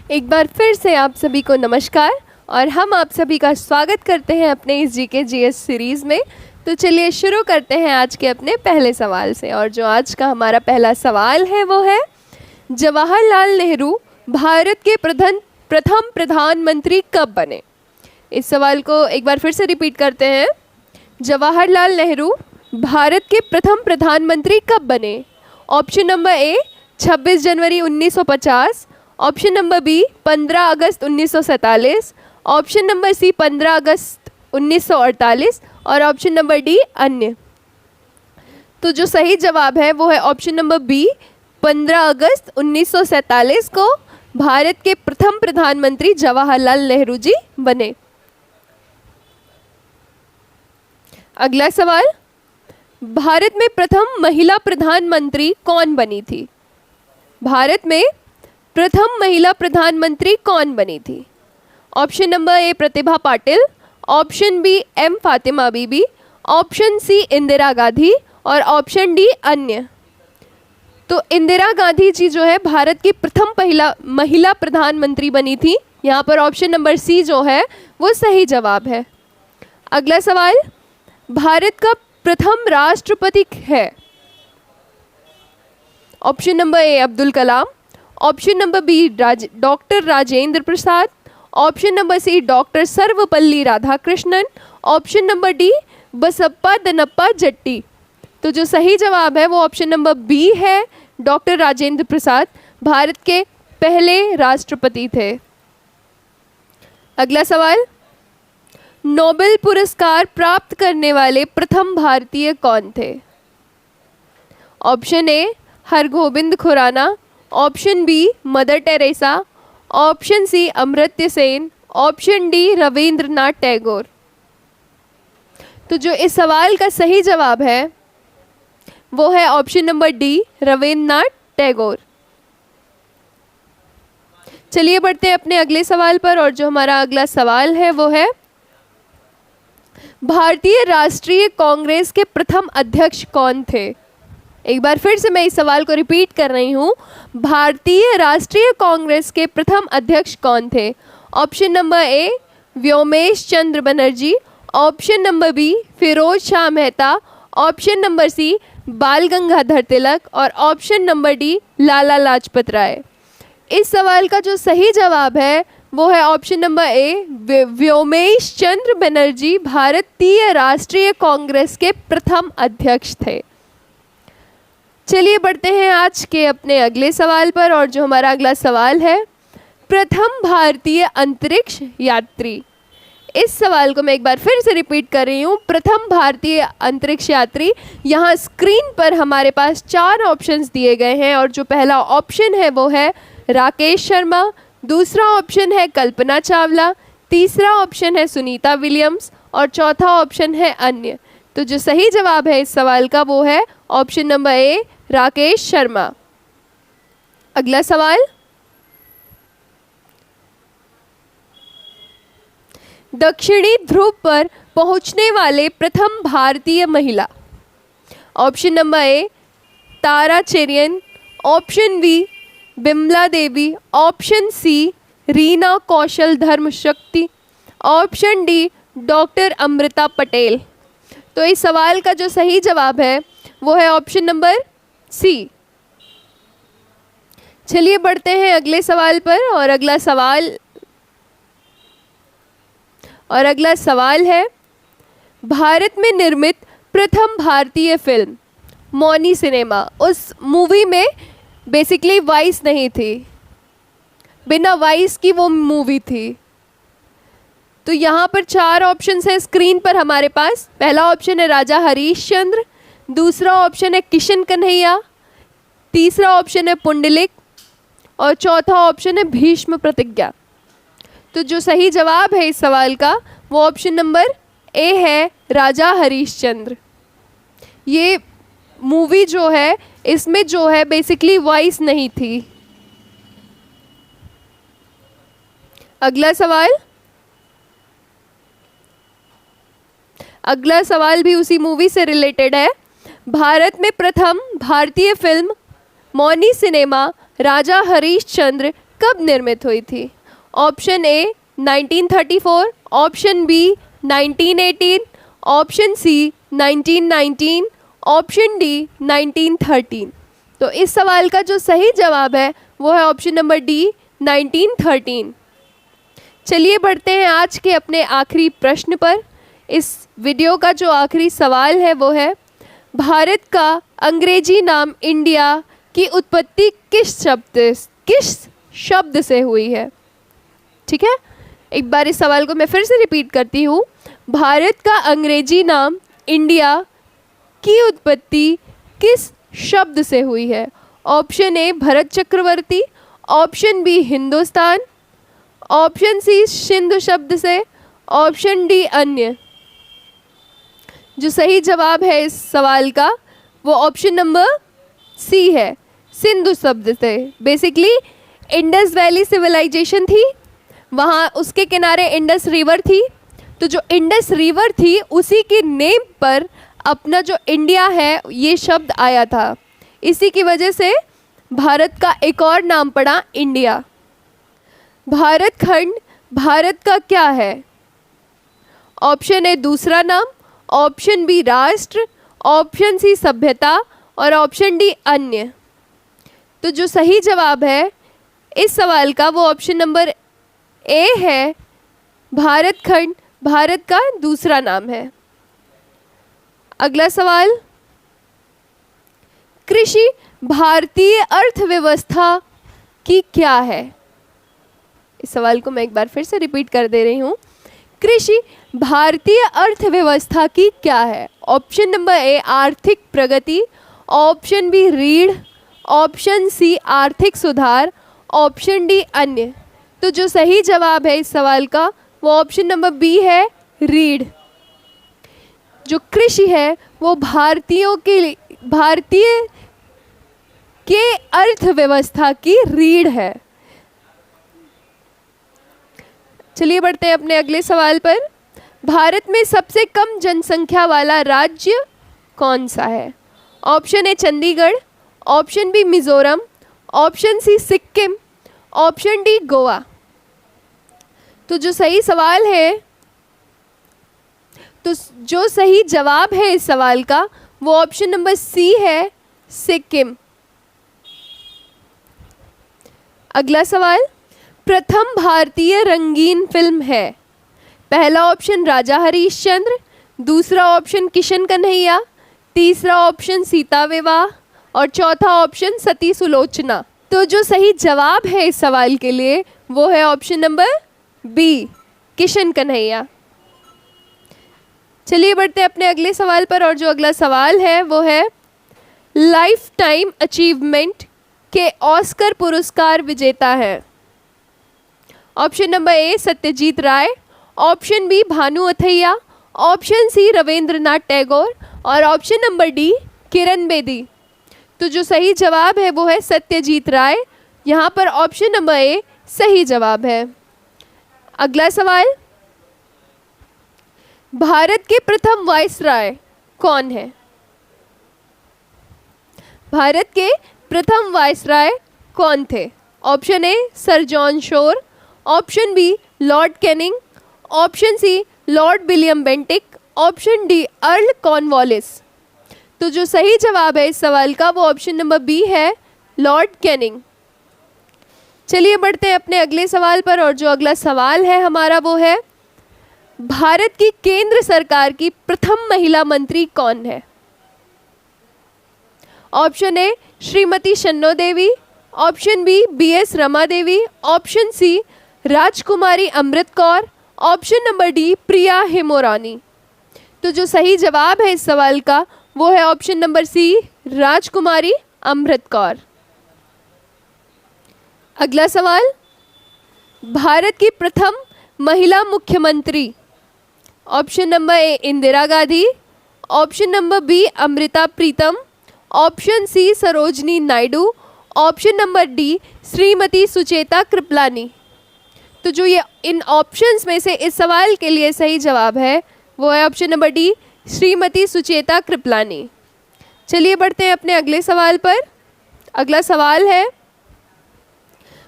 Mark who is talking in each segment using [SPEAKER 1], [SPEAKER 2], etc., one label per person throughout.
[SPEAKER 1] एक बार फिर से आप सभी को नमस्कार और हम आप सभी का स्वागत करते हैं अपने इस जीके जीएस सीरीज़ में। तो चलिए शुरू करते हैं आज के अपने पहले सवाल से। और जो आज का हमारा पहला सवाल है वो है, जवाहरलाल नेहरू भारत के प्रथम प्रधानमंत्री कब बने? इस सवाल को एक बार फिर से रिपीट करते हैं। जवाहरलाल नेहरू भारत के प्रथम प्रधानमंत्री कब बने? ऑप्शन नंबर ए 26 जनवरी 1950, ऑप्शन नंबर बी 15 अगस्त 1947, ऑप्शन नंबर सी 15 अगस्त 1948 और ऑप्शन नंबर डी अन्य। तो जो सही जवाब है वो है ऑप्शन नंबर बी 15 अगस्त 1947 को भारत के प्रथम प्रधानमंत्री जवाहरलाल नेहरू जी बने। अगला सवाल, भारत में प्रथम महिला प्रधानमंत्री कौन बनी थी? भारत में प्रथम महिला प्रधानमंत्री कौन बनी थी? Option number A Pratibha Patil, option B M Fatima Bibi, option C Indira Gandhi और ऑप्शन डी अन्य। तो इंदिरा गांधी जी जो है भारत की प्रथम महिला प्रधानमंत्री बनी थी। यहाँ पर ऑप्शन नंबर सी जो है वो सही जवाब है। अगला सवाल, भारत का प्रथम राष्ट्रपति है? Option number A Abdul Kalam, option number B doctor Rajendra Prasad, option number C doctor Sarvepalli Radhakrishnan, option number D Basappa Danappa Jatti. तो जो सही जवाब है वो ऑप्शन नंबर बी है, डॉक्टर राजेंद्र प्रसाद भारत के पहले राष्ट्रपति थे। अगला सवाल, नोबेल पुरस्कार प्राप्त करने वाले प्रथम भारतीय कौन थे? Option A Hargobind Khorana, option B Mother Teresa, option C Amartya Sen, option D Rabindranath Tagore. तो जो इस सवाल का सही जवाब है वो है option number D Rabindranath Tagore. चलिए बढ़ते हैं अपने अगले सवाल पर। और जो हमारा अगला सवाल है वो है, भारतीय राष्ट्रीय कांग्रेस के प्रथम अध्यक्ष कौन थे? एक बार फिर से मैं इस सवाल को रिपीट कर रही हूँ, भारतीय राष्ट्रीय कांग्रेस के प्रथम अध्यक्ष कौन थे? Option number A Womesh Chandra Bonnerjee, option number B Pherozeshah Mehta, option number C Bal Gangadhar Tilak और option number D Lala Lajpat Rai. इस सवाल का जो सही जवाब है वो है option number A Womesh Chandra Bonnerjee भारतीय राष्ट्रीय कांग्रेस के प्रथम अध्यक्ष थे। चलिए बढ़ते हैं आज के अपने अगले सवाल पर। और जो हमारा अगला सवाल है, प्रथम भारतीय अंतरिक्ष यात्री। इस सवाल को मैं एक बार फिर से रिपीट कर रही हूँ, प्रथम भारतीय अंतरिक्ष यात्री। यहाँ स्क्रीन पर हमारे पास 4 ऑप्शंस दिए गए हैं और जो पहला ऑप्शन है वो है राकेश शर्मा, दूसरा ऑप्शन है कल्पना चावला, तीसरा ऑप्शन है सुनीता विलियम्स और चौथा ऑप्शन है अन्य। तो जो सही जवाब है इस सवाल का वो है ऑप्शन नंबर ए राकेश शर्मा। अगला सवाल, दक्षिणी ध्रुव पर पहुंचने वाले प्रथम भारतीय महिला। Option number A Tara Cherian, option B Bimla Devi, option C Reena Kaushal Dharmshakti, option D doctor Amrita Patel. तो इस सवाल का जो सही जवाब है वो है ऑप्शन नंबर सी। चलिए बढ़ते हैं अगले सवाल पर। और अगला सवाल है, भारत में निर्मित प्रथम भारतीय फिल्म मौनी सिनेमा। उस मूवी में बेसिकली वॉइस नहीं थी, बिना वॉइस की वो मूवी थी। तो यहाँ पर 4 ऑप्शंस हैं स्क्रीन पर हमारे पास। पहला ऑप्शन है राजा हरीश चंद्र, दूसरा ऑप्शन है किशन कन्हैया, तीसरा ऑप्शन है पुंडलिक और चौथा ऑप्शन है भीष्म प्रतिज्ञा। तो जो सही जवाब है इस सवाल का वो ऑप्शन नंबर ए है राजा हरीश चंद्र। ये मूवी जो है इसमें जो है बेसिकली वॉइस नहीं थी। अगला सवाल भी उसी मूवी से रिलेटेड है। भारत में प्रथम भारतीय फिल्म मौनी सिनेमा राजा हरीश चंद्र कब निर्मित हुई थी? Option A 1934, option B 1918, option C 1919, option D 1913। तो इस सवाल का जो सही जवाब है वो है ऑप्शन नंबर डी 1913। चलिए बढ़ते हैं आज के अपने आखिरी प्रश्न पर। इस वीडियो का जो आखिरी सवाल है वो है, भारत का अंग्रेजी नाम इंडिया की उत्पत्ति किस शब्द से हुई है? ठीक है, एक बार इस सवाल को मैं फिर से रिपीट करती हूँ। भारत का अंग्रेजी नाम इंडिया की उत्पत्ति किस शब्द से हुई है? Option A Bharat Chakravarti, option B Hindustan, option C Sindhu शब्द से, ऑप्शन डी अन्य। जो सही जवाब है इस सवाल का वो ऑप्शन नंबर सी है, सिंधु शब्द से। बेसिकली इंडस वैली सिविलाइजेशन थी, वहाँ उसके किनारे इंडस रिवर थी, तो जो इंडस रिवर थी उसी के नेम पर अपना जो इंडिया है ये शब्द आया था। इसी की वजह से भारत का एक और नाम पड़ा इंडिया। भारत खंड भारत का क्या है? ऑप्शन ए दूसरा नाम, ऑप्शन बी राष्ट्र, ऑप्शन सी सभ्यता और ऑप्शन डी अन्य। तो जो सही जवाब है इस सवाल का वो ऑप्शन नंबर ए है, भारत खंड भारत का दूसरा नाम है। अगला सवाल, कृषि भारतीय अर्थव्यवस्था की क्या है? इस सवाल को मैं एक बार फिर से रिपीट कर दे रही हूँ। कृषि भारतीय अर्थव्यवस्था की क्या है? ऑप्शन नंबर ए आर्थिक प्रगति, ऑप्शन बी रीढ़, ऑप्शन सी आर्थिक सुधार, ऑप्शन डी अन्य। तो जो सही जवाब है इस सवाल का वो ऑप्शन नंबर बी है, रीढ़। जो कृषि है वो भारतीय के अर्थव्यवस्था की रीढ़ है। चलिए बढ़ते हैं अपने अगले सवाल पर। भारत में सबसे कम जनसंख्या वाला राज्य कौन सा है? Option A Chandigarh, option B Mizoram, option C Sikkim, option D Goa. तो जो सही सवाल है, तो जो सही जवाब है इस सवाल का वो ऑप्शन नंबर सी है, सिक्किम। अगला सवाल, प्रथम भारतीय रंगीन फिल्म है? पहला ऑप्शन राजा हरिश्चंद्र, दूसरा ऑप्शन किशन कन्हैया, तीसरा ऑप्शन सीता विवाह और चौथा ऑप्शन सती सुलोचना। तो जो सही जवाब है इस सवाल के लिए वो है option number B, Kishan Kanhaiya. चलिए बढ़ते हैं अपने अगले सवाल पर, और जो अगला सवाल है वो है, लाइफ टाइम अचीवमेंट के ऑस्कर पुरस्कार विजेता है? Option number A Satyajit Ray, option B Bhanu Athaiya, option C Rabindranath Tagore और option number D Kiran Bedi. तो जो सही जवाब है वो है सत्यजीत राय। यहाँ पर ऑप्शन नंबर ए सही जवाब है। अगला सवाल, भारत के प्रथम वायसराय कौन है? भारत के प्रथम वायसराय कौन थे? Option A Sir John Shore, option B Lord Canning, option C Lord William Bentinck, option D Earl Cornwallis. तो जो सही जवाब है इस सवाल का वो ऑप्शन नंबर बी है, लॉर्ड कैनिंग। चलिए बढ़ते हैं अपने अगले सवाल पर, और जो अगला सवाल है हमारा वो है, भारत की केंद्र सरकार की प्रथम महिला मंत्री कौन है? ऑप्शन ए श्रीमती शन्नो देवी, option B BS Rama Devi, option सी राजकुमारी Amrit Kaur, option number D प्रिया हेमोरानी। तो जो सही जवाब है इस सवाल का वो है ऑप्शन नंबर सी, राजकुमारी अमृत कौर। अगला सवाल, भारत की प्रथम महिला मुख्यमंत्री? Option number A Indira Gandhi, option number B Amrita Pritam, option C Sarojini Naidu, option number D Shrimati Sucheta Kripalani. तो जो ये इन ऑप्शंस में से इस सवाल के लिए सही जवाब है वो है option number D, Shrimati Sucheta Kripalani. चलिए बढ़ते हैं अपने अगले सवाल पर। अगला सवाल है,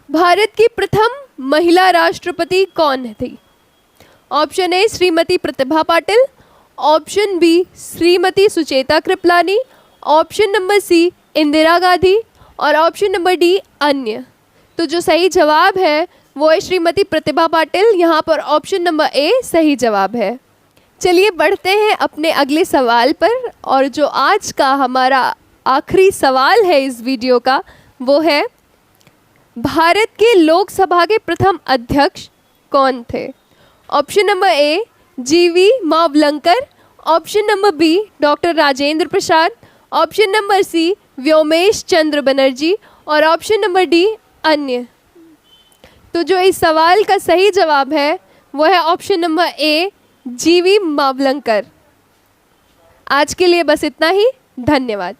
[SPEAKER 1] भारत की प्रथम महिला राष्ट्रपति कौन थी? Option A Shrimati Pratibha Patil, option B Shrimati Sucheta Kripalani, option number C Indira Gandhi और ऑप्शन नंबर डी अन्य। तो जो सही जवाब है वो है श्रीमती प्रतिभा पाटिल। यहाँ पर ऑप्शन नंबर ए सही जवाब है। चलिए बढ़ते हैं अपने अगले सवाल पर, और जो आज का हमारा आखिरी सवाल है इस वीडियो का वो है, भारत के लोकसभा के प्रथम अध्यक्ष कौन थे? Option number A GV Mavalankar, option number B doctor Rajendra Prasad, option number C Vyomesh Chandra Banerjee और ऑप्शन नंबर डी अन्य। तो जो इस सवाल का सही जवाब है वो है option number A GV Mavalankar. आज के लिए बस इतना ही। धन्यवाद।